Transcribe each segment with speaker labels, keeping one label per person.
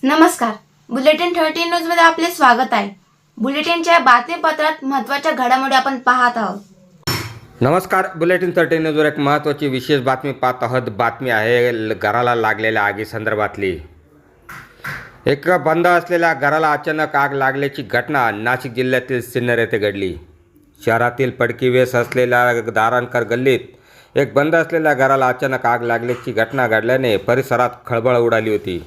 Speaker 1: नमस्कार, bulletin 13 news मध्ये आपले स्वागत आहे। बुलेटिनच्या बातमीपत्रात महत्त्वाच्या घडामोडी आपण पाहत आहोत।
Speaker 2: नमस्कार, बुलेटिन 13 न्यूजवर एक महत्त्वाची विशेष बातमी पाहत आहोत। बातमी आहे घराला लागलेल्या आगीसंदर्भातली। एक बंद असलेल्या घराला अचानक आग लागल्याची घटना नाशिक जिल्ह्यातील सिन्नर येथे घडली। शहरातील पडकी वेस असलेल्या दारणकर गल्लीत एक बंद असलेल्या घराला अचानक आग लागल्याची घटना घडल्याने परिसरात खळबळ उडाली होती।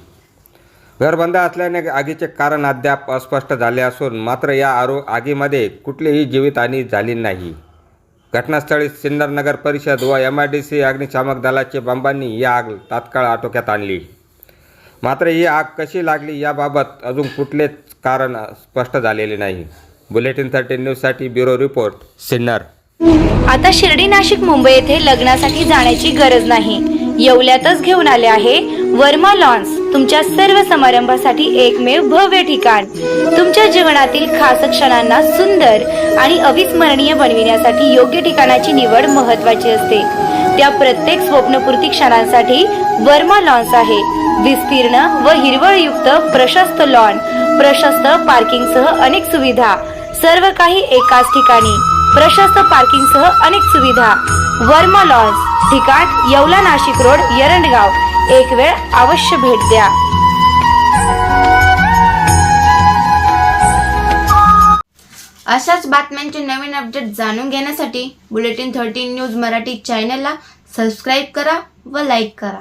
Speaker 2: घर बंद असल्याने आगीचे कारण अद्याप अस्पष्ट झाले असून मात्र या आगीमध्ये कुठलीही जीवितहानी झाली नाही। घटनास्थळी सिन्नर नगर परिषद व MIDC अग्निशामक दलाचे बंबांनी ही आग तात्काळ आटोक्यात आणली। मात्र ही आग कशी लागली याबाबत अजून कुठलेच कारण स्पष्ट झालेले नाही। बुलेटिन 13 न्यूजसाठी ब्युरो रिपोर्ट, सिन्नर।
Speaker 3: आता शिर्डी, नाशिक, मुंबई येथे लग्नासाठी जाण्याची गरज नाही। येवल्यातच घेऊन आले आहे वर्मा लॉन्स, तुमच्या सर्व समारंभासाठी एकमेव भव्य ठिकाण। तुमच्या जीवनातील खास क्षणांना सुंदर आणि अविस्मरणीय बनविण्यासाठी योग्य ठिकाणाची निवड महत्त्वाची असते। त्या प्रत्येक स्वप्नपूर्ती क्षणांसाठी वर्मा लॉन्स आहे। विस्तीर्ण व हिरवळयुक्त प्रशस्त लॉन, प्रशस्त पार्किंगसह अनेक सुविधा, सर्व काही एकाच ठिकाणी। प्रशस्त पार्किंगसह अनेक सुविधा। वर्मा लॉन्स, ठिकाण येवला, नाशिक रोड, एरंडगाव। एक वेळ अवश्य भेट द्या।
Speaker 1: अशाच बातम्यांचे नवीन अपडेट जाणून घेण्यासाठी बुलेटिन 13 न्यूज मराठी चॅनलला सबस्क्राइब करा व लाईक करा।